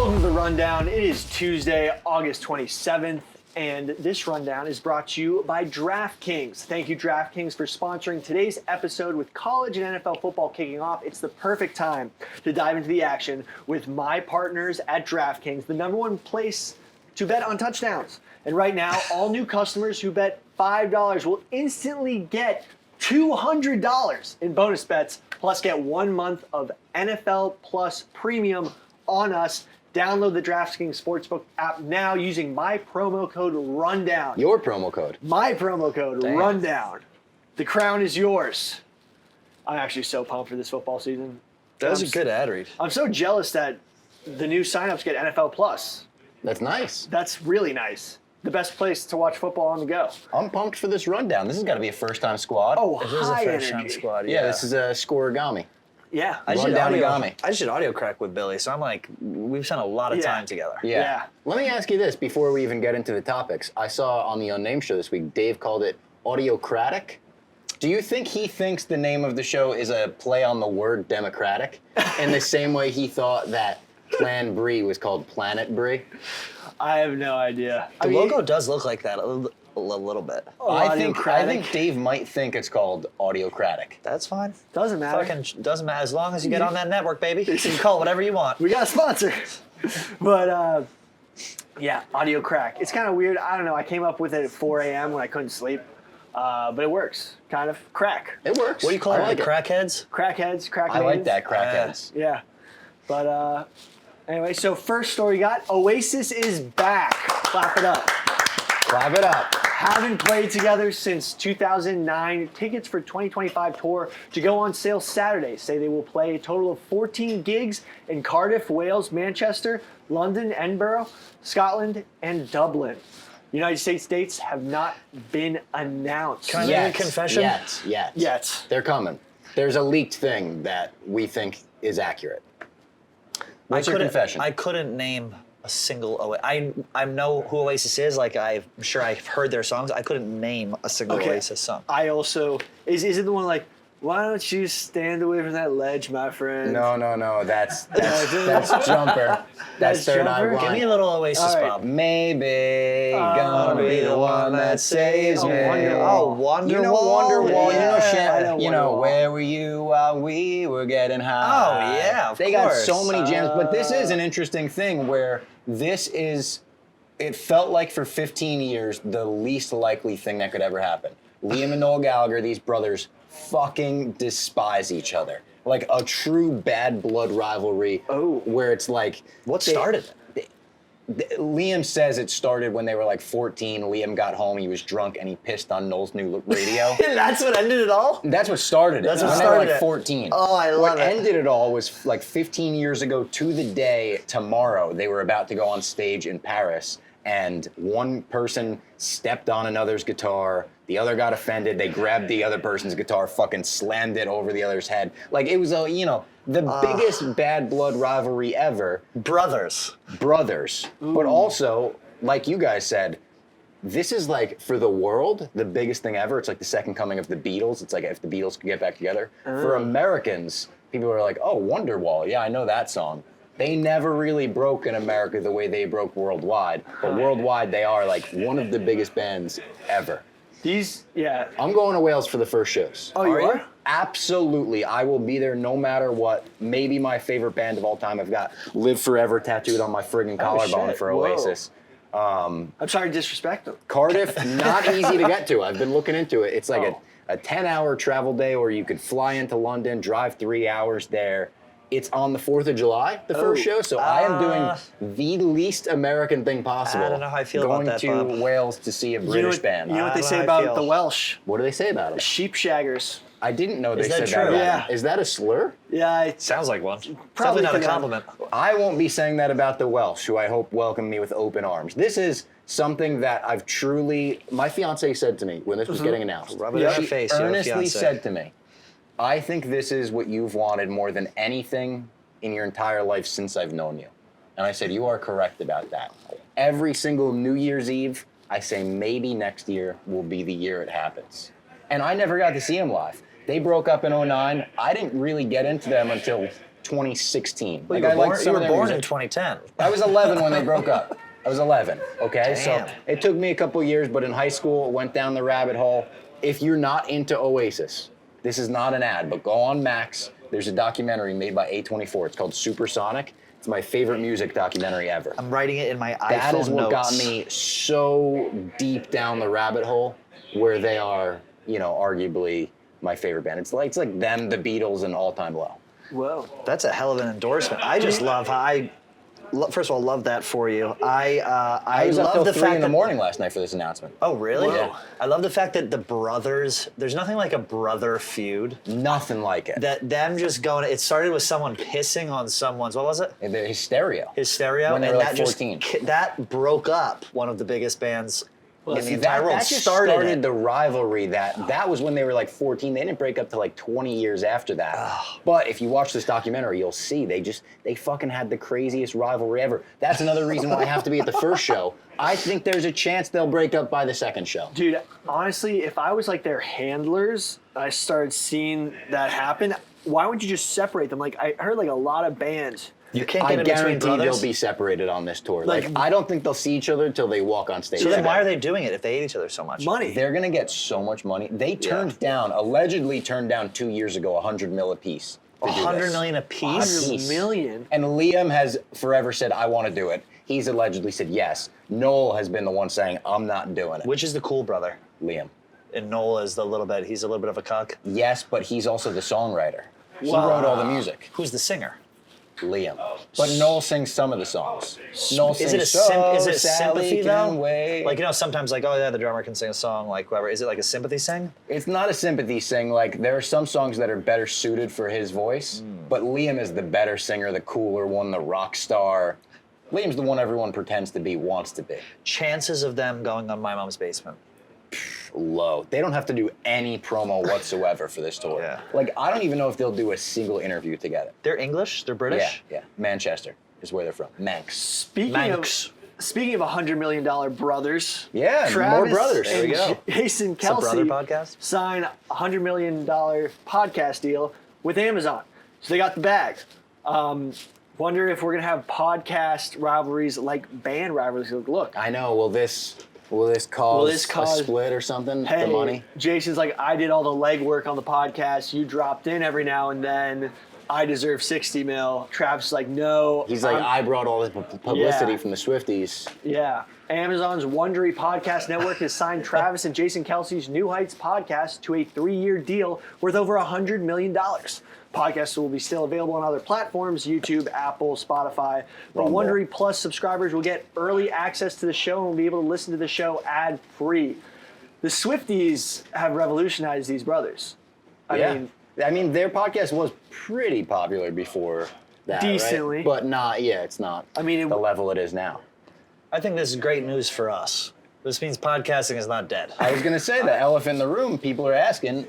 Welcome to the Rundown. It is Tuesday, August 27th, and this Rundown is brought to you by DraftKings. Thank you, DraftKings, for sponsoring today's episode. With college and NFL football kicking off, it's the perfect time to dive into the action with my partners at DraftKings, the number one place to bet on touchdowns. And right now, all new customers who bet $5 will instantly get $200 in bonus bets, plus get 1 month of NFL Plus Premium on us. Download the DraftKings Sportsbook app now using my promo code RUNDOWN. Your promo code. My promo code RUNDOWN. The crown is yours. I'm actually so pumped for this football season. That was a good ad read. I'm so jealous that the new signups get NFL Plus. That's nice. That's really nice. The best place to watch football on the go. I'm pumped for this rundown. This has got to be a first-time squad. Oh, It is a high first-time energy. squad. yeah, this is a scoregami. Yeah. I just Rundown-agami. did audio crack with Billy, so I'm like, we've spent a lot of Yeah. time together. Yeah. Let me ask you this before we even get into the topics. I saw on the Unnamed show this week, Dave called it audiocratic. Do you think he thinks the name of the show is a play on the word democratic in the same way he thought that Plan Brie was called Planet Brie? I have no idea. The logo does look like that a little bit. I think Audiocratic? Dave might think it's called audiocratic. That's fine. Doesn't matter. Fucking doesn't matter. As long as you get on that network, baby. You can call it whatever you want. We got a sponsor. But, yeah, audio crack. It's kind of weird. I don't know. I came up with it at 4 a.m. when I couldn't sleep. But it works. Kind of. Crack. It works. What do you call I it? like The crackheads? Crackheads. Crackheads. I like that, crackheads. Yeah. But, anyway, so first story we got, Oasis is back. Clap it up. Clap it up. Haven't played together since 2009. Tickets for 2025 tour to go on sale Saturday. Say they will play a total of 14 gigs in Cardiff, Wales, Manchester, London, Edinburgh, Scotland, and Dublin. United States dates have not been announced. Can I make a confession? Yet. They're coming. There's a leaked thing that we think is accurate. What's your confession? I couldn't name a single Oasis. I know who Oasis is. Like, I'm sure I've heard their songs. I couldn't name a single Oasis song. I also, is it the one like, why don't you stand away from that ledge, my friend? No. That's Jumper. That's Third Eye Jumper? Blind. Give me a little Oasis, All right. Bob. Maybe gonna be the one that saves me. Wonderwall. Wonderwall. You know Wonderwall. Yeah, I know You know Wonderwall. where were you while we were getting high? Oh, yeah, of They got course. so many gems, but this is an interesting thing where this is. It felt like for 15 years the least likely thing that could ever happen. Liam and Noel Gallagher, these brothers, fucking despise each other. Like a true bad blood rivalry. Oh. Where it's like. What started it? Liam says it started when they were like 14. Liam got home, he was drunk, and he pissed on Noel's new radio. That's what ended it all? That's what started it. That's what when started they were like it. 14. Oh, I love what it. ended it all was like 15 years ago to the day tomorrow. They were about to go on stage in Paris, and one person stepped on another's guitar. The other got offended. They grabbed the other person's guitar, fucking slammed it over the other's head. Like it was the biggest bad blood rivalry ever. Brothers. Brothers. But also, like you guys said, this is like, for the world, the biggest thing ever. It's like the second coming of the Beatles. It's like if the Beatles could get back together. For Americans, people are like, oh, Wonderwall. Yeah, I know that song. They never really broke in America the way they broke worldwide. But worldwide, they are like one of the biggest bands ever. I'm going to Wales for the first shows. Oh, you are? Absolutely. I will be there no matter what. Maybe my favorite band of all time. I've got Live Forever tattooed on my friggin' collarbone shit. for Whoa. Oasis. I'm sorry to disrespect them. Cardiff, not easy to get to. I've been looking into it. It's like a 10-hour travel day, or you could fly into London, drive 3 hours there. It's on the 4th of July, the first show, so I am doing the least American thing possible. I don't know how I feel about that, Going Bob. to Wales to see a British band. You know what I they don't say know how I about feel. the Welsh? What do they say about them? Sheep shaggers. I didn't know they Is that said true? that about Yeah. them. Is that a slur? Yeah, Sounds like one. Probably Definitely not a think I'm- compliment. I won't be saying that about the Welsh, who I hope welcome me with open arms. This is something that I've truly, my fiance said to me when this was getting announced. Rub it in her She face, your earnestly fiancé. said to me, I think this is what you've wanted more than anything in your entire life since I've known you. And I said, you are correct about that. Every single New Year's Eve, I say maybe next year will be the year it happens. And I never got to see them live. They broke up in 2009. I didn't really get into them until 2016. Well, Like, I liked you some were of their born music. in 2010. I was 11 when they broke up. I was 11, okay? Damn. So it took me a couple years, but in high school, it went down the rabbit hole. If you're not into Oasis, this is not an ad, but go on Max. There's a documentary made by A24. It's called Supersonic. It's my favorite music documentary ever. I'm writing it in my iPhone That is what got notes. me so deep down the rabbit hole where they are, arguably my favorite band. It's like them, the Beatles, and All Time Low. Whoa. That's a hell of an endorsement. I just love how first of all, love that for you. I was up love till the 3 fact in the that, morning last night for this announcement. Oh, really? Yeah. I love the fact that the brothers, there's nothing like a brother feud. Nothing like it. That them just going, it started with someone pissing on someone's, what was it? The Hysteria. His stereo. When they and were that like 14. That broke up one of the biggest bands in the See, entire world. that just started started it. the rivalry. That was when they were like 14. They didn't break up till like 20 years after that. But if you watch this documentary, you'll see they fucking had the craziest rivalry ever. That's another reason why I have to be at the first show. I think there's a chance they'll break up by the second show. Dude, honestly, if I was like their handlers, I started seeing that happen, why wouldn't you just separate them? Like, I heard like a lot of bands. You can't I get in between guarantee brothers. they'll be separated on this tour. Like- Like, I don't think they'll see each other until they walk on stage. So then why are together. they doing it if they hate each other so much? Money. They're gonna get so much money. They allegedly turned down 2 years ago, $100 million a piece. to do $100 this. million a piece? 100 million. And Liam has forever said, I want to do it. He's allegedly said yes. Noel has been the one saying, I'm not doing it. Which is the cool brother? Liam. And Noel is he's a little bit of a cuck. Yes, but he's also the songwriter. He Wow. wrote all the music. Who's the singer? Liam. But Noel sings some of the songs. Noel Is sings it a so is it Sally sympathy can though? wait. Like, sometimes like, oh yeah, the drummer can sing a song, like whoever. Is it like a sympathy sing? It's not a sympathy sing. Like, there are some songs that are better suited for his voice, but Liam is the better singer, the cooler one, the rock star. Liam's the one everyone pretends to be, wants to be. Chances of them going on My Mom's Basement. Low. They don't have to do any promo whatsoever for this tour. Yeah. Like, I don't even know if they'll do a single interview together. They're English? They're British? Yeah. Manchester is where they're from. Manx. Speaking Manx. of $100 million brothers, Yeah, Travis more brothers. and There we go. Jason It's a brother Kelce podcast? signed a $100 million podcast deal with Amazon. So they got the bag. Wonder if we're gonna have podcast rivalries like band rivalries. Look, I know. Will this cause a split or something? hey, The money? Jason's like, I did all the legwork on the podcast. You dropped in every now and then. I deserve 60 mil. Travis is like, no. He's like, I brought all the publicity Yeah. from the Swifties. Yeah. Amazon's Wondery Podcast Network has signed Travis and Jason Kelce's New Heights podcast to a 3-year deal worth over $100 million. Podcasts will be still available on other platforms, YouTube, Apple, Spotify. But Rumble. Wondery Plus subscribers will get early access to the show and will be able to listen to the show ad-free. The Swifties have revolutionized these brothers. I mean, their podcast was pretty popular before that, Decently. right? But not, it's not I mean, the level it is now. I think this is great news for us. This means podcasting is not dead. I was going to say, the elephant in the room, people are asking,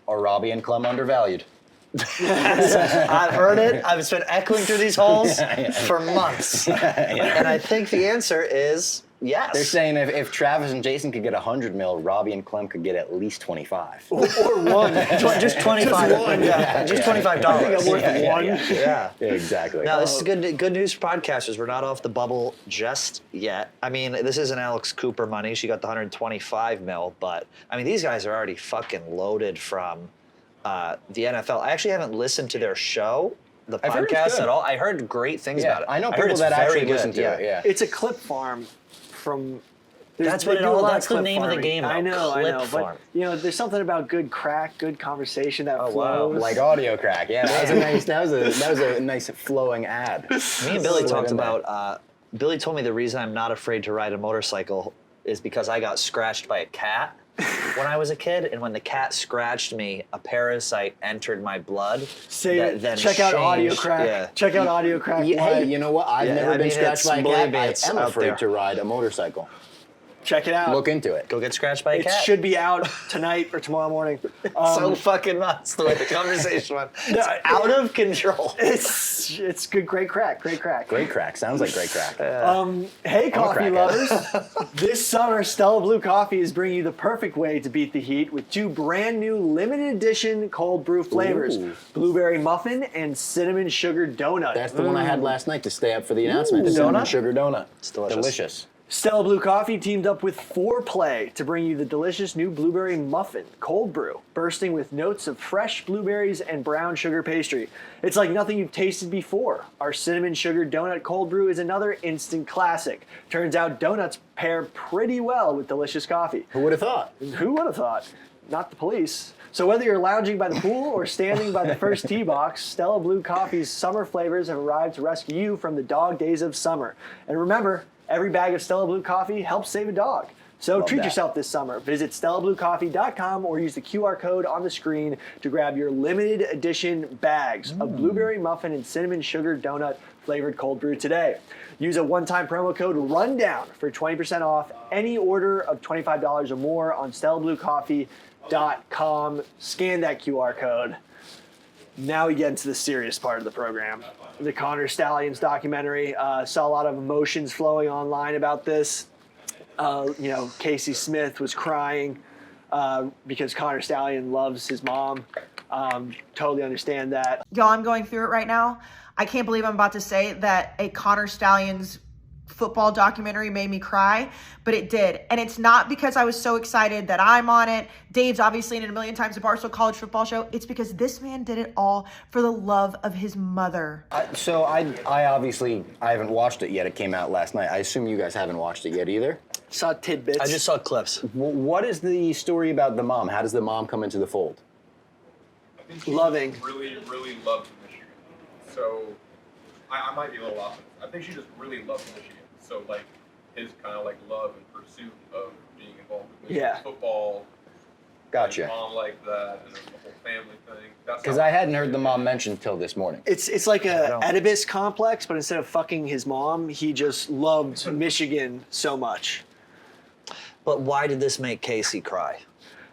are Robbie and Clem undervalued? I've heard it. I've been echoing through these holes Yeah. for months. And I think the answer is yes. They're saying if Travis and Jason could get 100 mil, Robbie and Clem could get at least 25. or one. just 25. Just one. Yeah, just $25. I think I'm worth one. Yeah. Yeah, exactly. Now, this is good news for podcasters. We're not off the bubble just yet. I mean, this isn't Alex Cooper money. She got the 125 mil, but I mean, these guys are already fucking loaded from the NFL. I actually haven't listened to their show, the I've heard it's podcast good. at all. I heard great things Yeah, about it. I know heard people it's that very actually good, listen to it. Yeah. It's a clip farm from. That's they what it do a all- lot of that's the clip name of the farming. game, though, I know, clip But farm. there's something about good crack, good conversation that Oh, wow. flows. Like audio crack. Yeah, that was a nice flowing ad. Me and Billy Slid talked in there. about. Billy told me the reason I'm not afraid to ride a motorcycle is because I got scratched by a cat when I was a kid, and when the cat scratched me, a parasite entered my blood. Say that it. then Check out Audio changed- Crack. Yeah. Check out Audio Crack. Yeah, hey, live. you know what? I've Yeah, never I been mean, scratched it's- by a believe cat. me, I it's am out afraid there. to ride a motorcycle. Check it out. Look into it. Go get scratched by a It cat. should be out tonight or tomorrow morning. So fucking nuts the way the conversation went. It's out of control. It's good. Great crack. Great crack. Great crack. Sounds like great crack. Hey, coffee crackhead. lovers. This summer, Stella Blue Coffee is bringing you the perfect way to beat the heat with 2 brand new limited edition cold brew flavors. Ooh. Blueberry muffin and cinnamon sugar donut. That's the one I had last night to stay up for the announcement. The Cinnamon donut? sugar donut. It's delicious. Delicious. Stella Blue Coffee teamed up with 4Play to bring you the delicious new blueberry muffin cold brew, bursting with notes of fresh blueberries and brown sugar pastry. It's like nothing you've tasted before. Our cinnamon sugar donut cold brew is another instant classic. Turns out donuts pair pretty well with delicious coffee. Who would have thought? Who would have thought? Not the police. So whether you're lounging by the pool or standing by the first tee box, Stella Blue Coffee's summer flavors have arrived to rescue you from the dog days of summer. And remember, every bag of Stella Blue Coffee helps save a dog. So Love treat that. yourself this summer. Visit StellaBlueCoffee.com or use the QR code on the screen to grab your limited edition bags of blueberry muffin and cinnamon sugar donut flavored cold brew today. Use a one-time promo code RUNDOWN for 20% off any order of $25 or more on StellaBlueCoffee.com. Scan that QR code. Now we get into the serious part of the program. The Connor Stalions documentary. Saw a lot of emotions flowing online about this. Casey Smith was crying because Connor Stallion loves his mom. Totally understand that. Y'all, I'm going through it right now. I can't believe I'm about to say that a Connor Stalions football documentary made me cry, but it did. And it's not because I was so excited that I'm on it. Dave's obviously in it a million times, the Barstool College Football Show. It's because this man did it all for the love of his mother. So I obviously haven't watched it yet. It came out last night. I assume you guys haven't watched it yet either. Saw tidbits. I just saw clips. What is the story about the mom? How does the mom come into the fold? I think she Loving. really, really loves Michigan. So I might be a little off. I think she just really loves Michigan. So like his kind of like love and pursuit of being involved with Michigan Yeah. football. Gotcha. His mom like that, and the whole family thing. That's Because how- I hadn't heard the mom mentioned till this morning. It's like a don't- Oedipus complex, but instead of fucking his mom, he just loved Michigan so much. But why did this make Casey cry?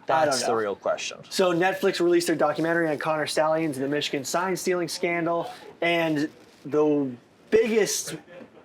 I don't That's know. the real question. So Netflix released their documentary on Connor Stallions and the Michigan sign stealing scandal, and the biggest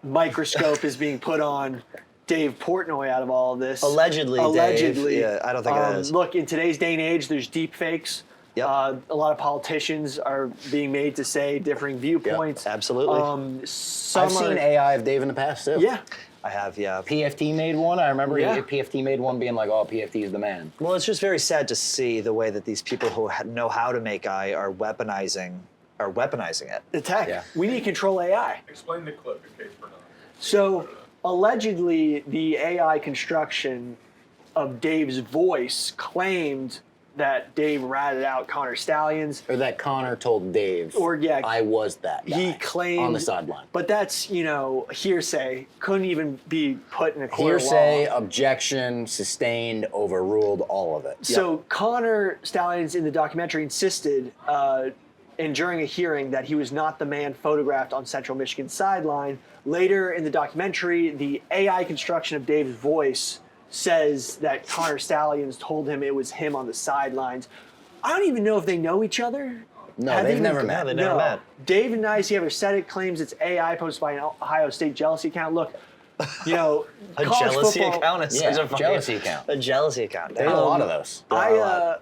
microscope is being put on Dave Portnoy out of all of this. Allegedly, Allegedly. Dave. Yeah, I don't think it is. Look, in today's day and age, there's deep fakes. Yep. A lot of politicians are being made to say differing viewpoints. Absolutely. Some I've seen are- AI of Dave in the past too. Yeah. I have, yeah. PFT made one. I remember Yeah. PFT made one being like, "Oh, PFT is the man." Well, it's just very sad to see the way that these people who know how to make AI are weaponizing it. The tech. Yeah. We need to control AI. Explain the clip in case we're not. So, allegedly, the AI construction of Dave's voice claimed that Dave ratted out Connor Stallions. Or that Connor told Dave, Or, yeah, I was that guy He claimed on the sideline. But that's, hearsay. Couldn't even be put in a court of Hearsay, law. objection, sustained, overruled, all of it. So Connor Stallions in the documentary insisted, and during a hearing, that he was not the man photographed on Central Michigan's sideline. Later in the documentary, the AI construction of Dave's voice says that Connor Stallions told him it was him on the sidelines. I don't even know if they know each other. No, Have they've even- never met. Yeah, they never met. Dave and Nicey ever said it, claims it's AI posted by an Ohio State jealousy account. Look, A college jealousy football- account is Yeah, such a funny, jealousy account. A jealousy account. There's a lot of those. I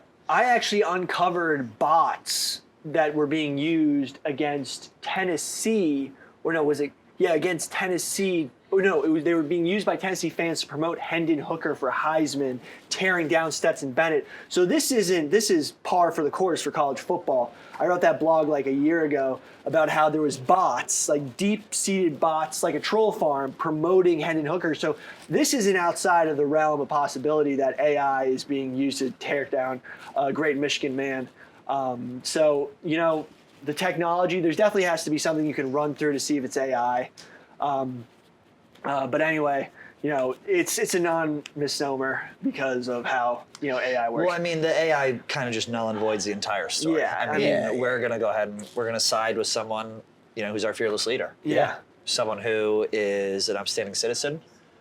actually uncovered bots that were being used against Tennessee, or no, was it? Yeah, against Tennessee. Or no, they were being used by Tennessee fans to promote Hendon Hooker for Heisman, tearing down Stetson Bennett. So this is par for the course for college football. I wrote that blog like a year ago about how there was bots, like deep-seated bots, like a troll farm, promoting Hendon Hooker. So this isn't outside of the realm of possibility that AI is being used to tear down a great Michigan man. The technology, there's definitely has to be something you can run through to see if it's AI. But anyway, it's a non-misnomer because of how, AI works. Well, I mean, the AI kind of just null and voids the entire story. Yeah, I mean, yeah. we're going to go ahead and we're going to side with someone, who's our fearless leader. Yeah. Someone who is an upstanding citizen,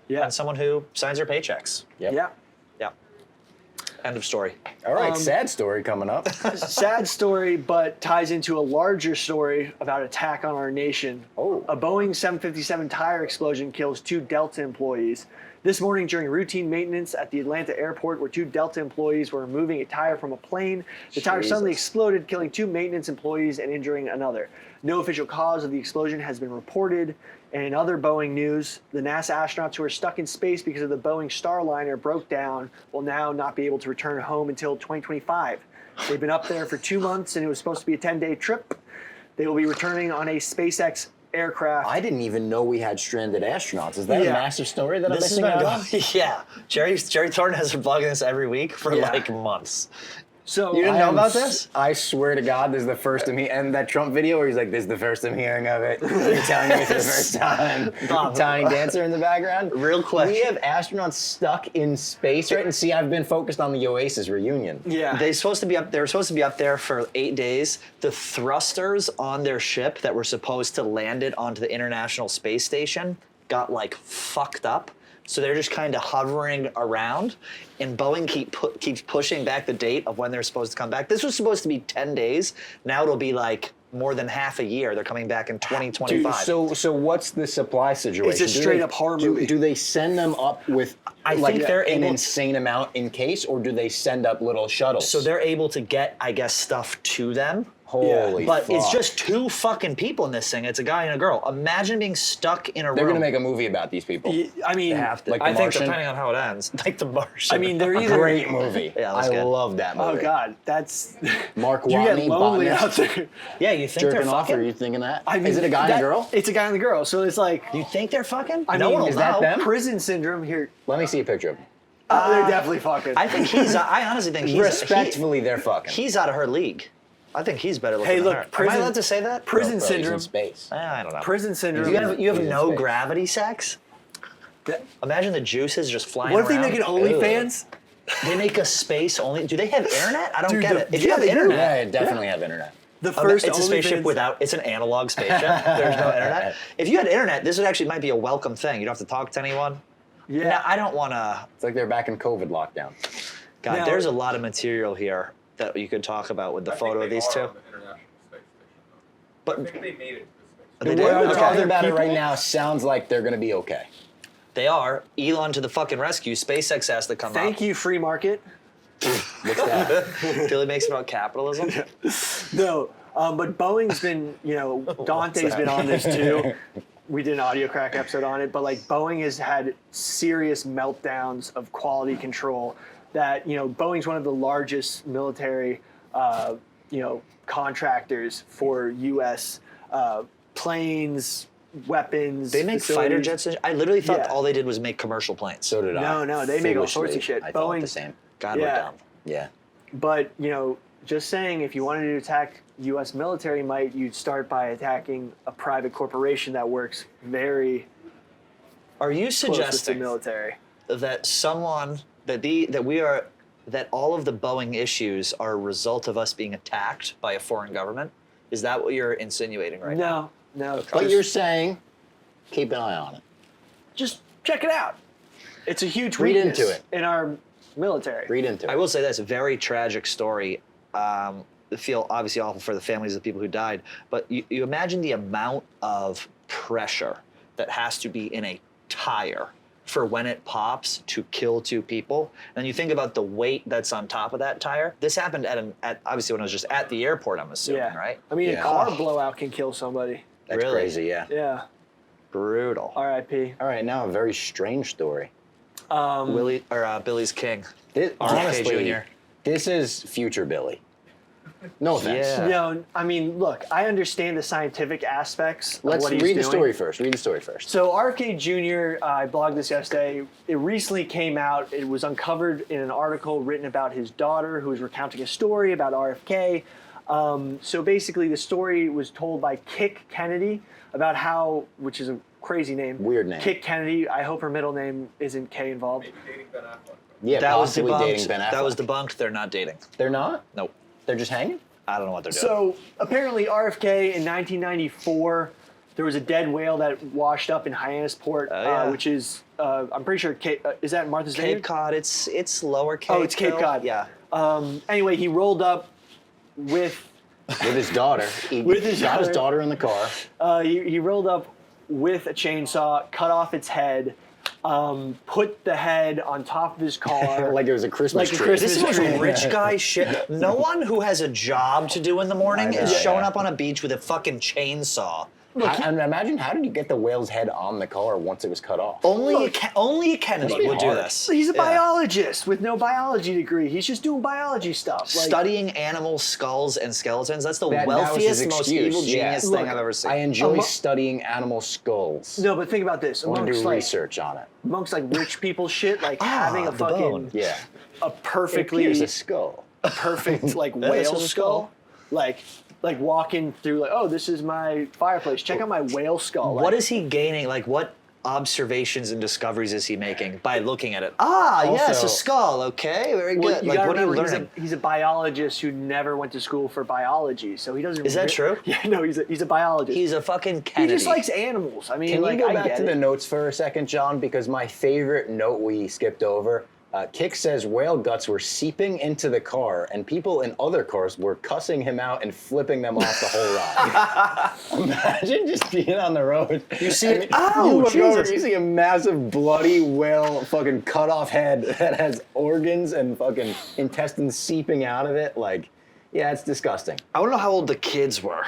Yeah. and someone who signs her paychecks. Yep. Yeah. Yeah. End of story. All right, sad story coming up. Sad story, but ties into a larger story about attack on our nation. Oh. A Boeing 757 tire explosion kills 2 Delta employees. This morning, during routine maintenance at the Atlanta airport, where 2 Delta employees were removing a tire from a plane, the tire suddenly exploded, killing 2 maintenance employees and injuring another. No official cause of the explosion has been reported. And in other Boeing news, the NASA astronauts who are stuck in space because of the Boeing Starliner broke down will now not be able to return home until 2025. They've been up there for 2 months, and it was supposed to be a 10-day trip. They will be returning on a SpaceX aircraft. I didn't even know we had stranded astronauts. Is that Yeah. a massive story that I'm This has missing been out on? going. Yeah. Jerry Thornton has been blogging this every week for Yeah. like months. So You didn't I know am about this? I swear to God, this is the first I'm hearing. And that Trump video where he's like, "This is the first I'm hearing of it." You're telling me it's the first time. Bob. Tiny dancer in the background. Real quick. We have astronauts stuck in space, right? And see, I've been focused on the Oasis reunion. yeah. They were supposed to be up there for 8 days. The thrusters on their ship that were supposed to land it onto the International Space Station got like fucked up. So they're just kind of hovering around, and Boeing keeps pushing back the date of when they're supposed to come back. This was supposed to be 10 days. Now it'll be like more than half a year. They're coming back in 2025. Dude, so what's the supply situation? It's a Do straight they- up horror movie. Do they send them up with I like think they're an able- insane amount in case, or do they send up little shuttles? So they're able to get, I guess, stuff to them. Holy But fuck. it's just 2 fucking people in this thing. It's a guy and a girl. Imagine being stuck in a They're room. gonna make a movie about these people. I mean, They have to. Like The I think Martian? depending on how it ends, like The Martian. I mean, they're either. Great movie. Yeah, that's I good. love that movie. Oh God, that's. Mark You get Watney, lonely botanist, out there. yeah, you think they're jerking off. fucking? Are you thinking that? I mean, is it a guy and a girl? It's a guy and a girl. So it's like. You think they're fucking? I no mean, one will is that know. them? Prison syndrome here. Let me see a picture of them. They're definitely fucking. I think he's. I honestly think he's. Respectfully, they're fucking. He's out of her league. I think he's better looking Hey, than look, her. Am prison- I allowed to say that? prison Bro, he's in syndrome. space. I don't know. Prison syndrome. You have He's in no space. gravity sex. Imagine the juices just flying What if they around. make an OnlyFans? They make a space only. Do they have internet? I don't Dude, get the- it. If yeah, you have they do. internet, Yeah, I definitely have internet. The Oh, first it's a spaceship OnlyFans- without. It's an analog spaceship. There's no internet. If you had internet, this would actually might be a welcome thing. You don't have to talk to anyone. Yeah. Now, I don't want to. It's like they're back in COVID lockdown. God, Now- there's a lot of material here that you could talk about with the I think photo they of these are two. on the International Space Station, though. But I think they made it to the space They The did? way we're Okay. talking about it People? right now sounds like they're gonna be okay. they are. Elon to the fucking rescue. SpaceX has to come Thank you, free market. What's that? Billy makes about capitalism. No, but Boeing's been, Dante's been on this too. We did an audio crack episode on it, but like Boeing has had serious meltdowns of quality control. That Boeing's one of the largest military, contractors for U.S. Planes, weapons. They make facilities. fighter jets. I literally thought Yeah. all they did was make commercial planes. So did I. No, they make all sorts of Foolishly, shit. I thought Boeing- the same. God, we're Yeah. dumb. Yeah. But just saying, if you wanted to attack U.S. military might, you'd start by attacking a private corporation that works very Are you close with the suggesting military. that someone that all of the Boeing issues are a result of us being attacked by a foreign government? Is that what you're insinuating right now? No. But you're saying, keep an eye on it. just check it out. It's a huge Read weakness into it. in our military. Read into it. I will say this, a very tragic story. I feel obviously awful for the families of the people who died, but you imagine the amount of pressure that has to be in a tire for when it pops to kill 2 people. And you think about the weight that's on top of that tire. This happened at obviously when I was just at the airport, I'm assuming, Yeah. right? I mean, Yeah. a car blowout can kill somebody. That's Really? crazy, yeah. Yeah. Brutal. R.I.P. All right, now a very strange story. Billy's King. This, RFK honestly, Jr. this is future Billy. No offense. Yeah. I mean, look, I understand the scientific aspects Let's of what he's read doing. the story first. Read the story first. So RFK Jr., I blogged this yesterday. It recently came out. It was uncovered in an article written about his daughter who was recounting a story about RFK. So basically the story was told by Kick Kennedy about how, which is a crazy name. Weird name. Kick Kennedy. I hope her middle name isn't K involved. Maybe dating Ben Affleck. Yeah, That was possibly dating debunked. Ben Affleck. That was debunked. They're not dating. They're not? Nope. They're just hanging? I don't know what they're doing. So apparently RFK in 1994 there was a dead whale that washed up in Hyannisport, yeah. which is I'm pretty sure is that Martha's Vineyard? Cape Cod. It's lower Cape. Oh, it's Cape Hill. Cod. Yeah. Anyway, he rolled up with his daughter. He With his got his daughter. daughter in the car. he rolled up with a chainsaw, cut off its head, put the head on top of his car. Like it was a Christmas Like a tree. Christmas This is tree. most rich guy shit. No one who has a job to do in the morning I know, is showing yeah. up on a beach with a fucking chainsaw. And imagine, how did you get the whale's head on the car once it was cut off? Only a Kennedy Must be would do hard. this. He's a Yeah. biologist with no biology degree. He's just doing biology stuff. Like, Studying animal skulls and skeletons. That's the That was his wealthiest, most excuse, evil yeah. genius Look, thing I've ever seen. I enjoy Amo- studying animal skulls. No, but think about this. I want to Amongst do like, research on it. amongst like rich people shit, like having a the fucking bone. Yeah. a perfectly Here's a skull. perfect like this whale is a skull, like walking through like, oh, this is my fireplace. Check out my whale skull. What Like, is he gaining? Like, what observations and discoveries is he making by looking at it? Ah, yes, Also- a skull. Okay, very Well, good. you Like, gotta what are you remember, learning? he's a biologist who never went to school for biology, so he doesn't. Is that true? Yeah, no, he's a biologist. He's a fucking he Kennedy. just likes animals. I mean, Can like you go I back get to it. the notes for a second, John? Because my favorite note we skipped over, Kick says whale guts were seeping into the car, and people in other cars were cussing him out and flipping them off the whole ride. Imagine just being on the road. You see it? You Oh, look over, Jesus. you see a massive bloody whale fucking cut off head that has organs and fucking intestines seeping out of it. Like, yeah, it's disgusting. I want to know how old the kids were.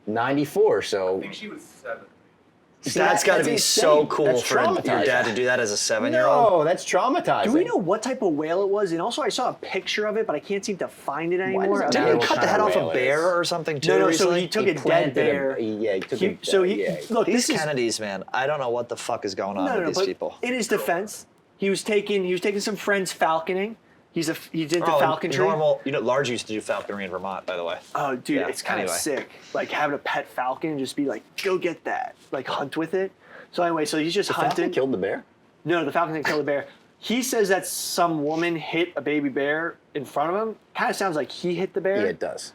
94, I so think she was 7. That's got to be insane. so cool That's for your traumatizing. dad to do that as a 7-year-old. No, that's traumatizing. Do we know what type of whale it was? And also, I saw a picture of it, but I can't seem to find it anymore. does it Didn't matter he what cut the kind head of off a whale it bear is? or something too? No, so recently? he took He a dead planted bear. he took He- a, so he yeah. look. These This is Kennedys, man, I don't know what the fuck is going on with these but people. in his defense, he was taking some friends falconing. He's into falconry. Normal, Large used to do falconry in Vermont, by the way. Oh, dude, Yeah, it's kind of anyway. sick. Like having a pet falcon and just be like, go get that. Like hunt with it. So anyway, so he's just The hunting. falcon killed the bear? No, the falcon didn't kill the bear. He says that some woman hit a baby bear in front of him. Kind of sounds like he hit the bear. Yeah, it does.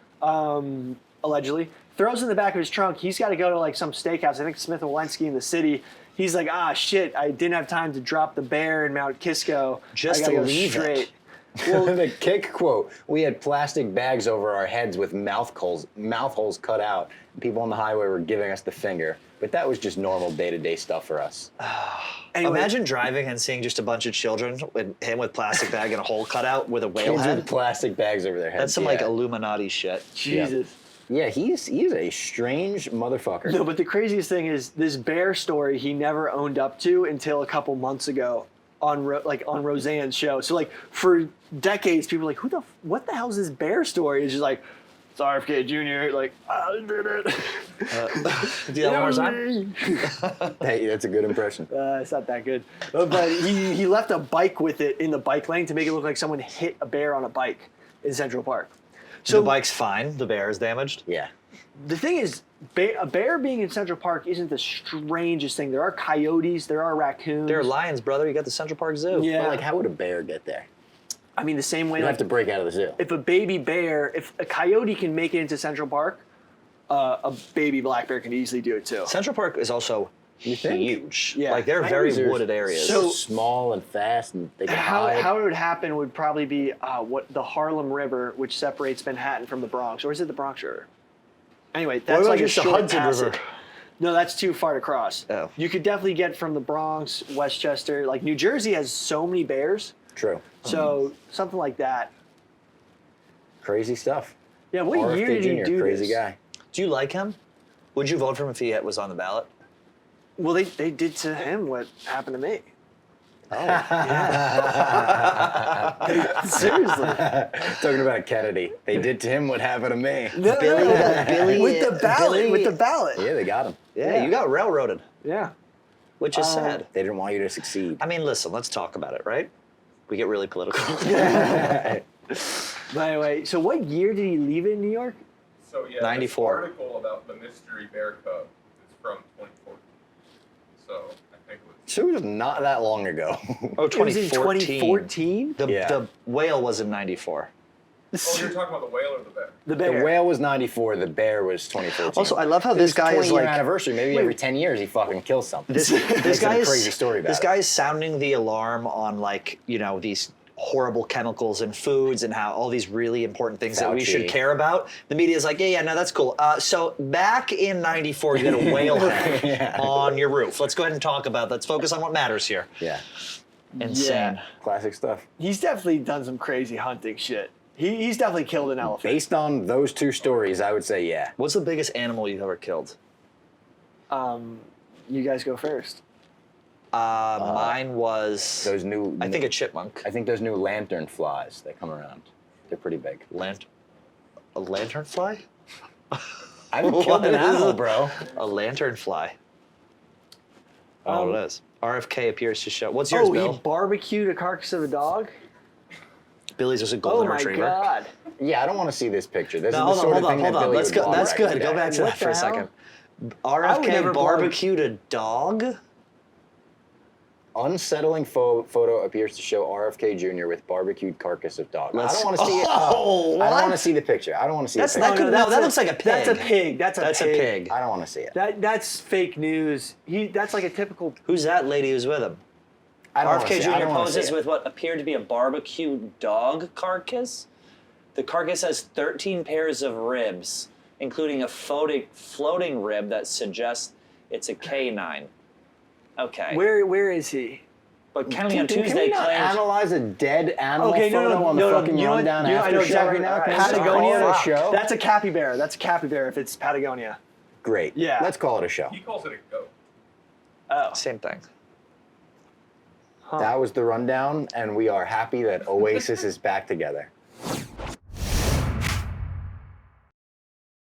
Allegedly. Throws it in the back of his trunk. He's got to go to like some steakhouse. I think Smith & Walensky in the city. He's like, shit, I didn't have time to drop the bear in Mount Kisco. Just I gotta to go leave straight. it. The Kick quote, we had plastic bags over our heads with mouth holes cut out. People on the highway were giving us the finger. But that was just normal day-to-day stuff for us. Anyway, Imagine driving and seeing just a bunch of children with him with plastic bag and a hole cut out with a whale Kids head. with plastic bags over their heads. That's some yeah. like Illuminati shit. Jesus. Yeah, he's a strange motherfucker. No, but the craziest thing is this bear story he never owned up to until a couple months ago on Roseanne's show. So like for decades, people were like, what the hell is this bear story? It's just like, it's RFK Jr. Like, I did it. Do that one more time? Hey, that's a good impression. It's not that good. But he left a bike with it in the bike lane to make it look like someone hit a bear on a bike in Central Park. So the bike's fine. The bear is damaged. Yeah. The thing is, a bear being in Central Park isn't the strangest thing. There are coyotes, there are raccoons. There are lions, brother. You got the Central Park Zoo. Yeah. But like, how would a bear get there? I mean, the same way You like, have to break out of the zoo. if a baby bear, if a coyote can make it into Central Park, a baby black bear can easily do it too. Central Park is also You think? huge. Yeah. Like they're Coyotes very are wooded areas. So- small and fast, and they can How hide. it would happen would probably be what the Harlem River, which separates Manhattan from the Bronx, or is it the Bronx River? Anyway, that's about like a just the short Hudson passage. River? No, that's too far to cross. Oh. You could definitely get from the Bronx, Westchester. Like New Jersey has so many bears, True. so something like that. Crazy stuff. Yeah, what RFK year did he Jr., do crazy this? guy. Do you like him? Would you vote for him if he was on the ballot? Well, they did to him what happened to me. Seriously. Talking about Kennedy. They did to him what happened to me. Billy- with the ballot, Billy- with the ballot. Yeah, they got him. Yeah, you got railroaded, Yeah. which is sad. They didn't want you to succeed. I mean, listen, let's talk about it, right? We get really political. But anyway, so what year did he leave it in New York? So yeah, 94. This article about the mystery bear cub is from 2014. So I think it was. So it was not that long ago. Oh, It was in 2014. 2014? The Yeah. whale was in 94. Oh, you're talking about the whale or the bear? The The bear. whale was 94. The bear was 2014. Also, I love how It this was guy is 20-year like anniversary. Maybe every 10 years he fucking kills something. this Makes guy it a is crazy story about this it. guy is sounding the alarm on like these horrible chemicals in foods and how all these really important things that we should Fauci. care about. The media is like, yeah, no, that's cool. So back in '94, you had a whale head Yeah. on your roof. Let's go ahead and talk about. Let's focus on what matters here. Yeah, Insane. Yeah. classic stuff. He's definitely done some crazy hunting shit. He's definitely killed an elephant. Based on those two stories, I would say yeah. What's the biggest animal you've ever killed? You guys go first. Mine was. Those new. I think a chipmunk. I think those new lantern flies that come around. They're pretty big. A lantern fly? I haven't killed an animal, bro. A lantern fly. I don't know what it is. RFK appears to show. What's yours, Oh, Bill? he barbecued a carcass of a dog? Billy's was a Oh golden my retriever. god. Yeah, I don't want to see this picture. This No, is the sort hold of thing on. that Billy Let's would go. want That's right good. today. Go back to What that for the a hell? second. I would RFK never barbecued a dog. Unsettling photo appears to show RFK Jr. with barbecued carcass of dog. I Let's- don't want to see it. Oh, I don't what? want to see the picture. I don't want to see That's the not picture. good. No, that looks like a pig. That's a pig. That's That's a pig. I don't want to see it. That's fake news. That's like a typical. Who's that lady who's with him? I don't wanna RFK see it. I Jr. don't wanna see poses it. with what appeared to be a barbecue dog carcass. The carcass has 13 pairs of ribs, including a floating rib that suggests it's a canine. Okay. Where is he? But County on Dude, Tuesday can we not claims analyze a dead animal Okay, photo on the fucking you know what- rundown you know, I know after show exactly. right now? All Can right, we just Patagonia. call it a show? That's a capybara. That's a capybara if it's Patagonia. Great. Yeah. Let's call it a show. He calls it a goat. Oh. Same thing. That was the rundown, and we are happy that Oasis is back together.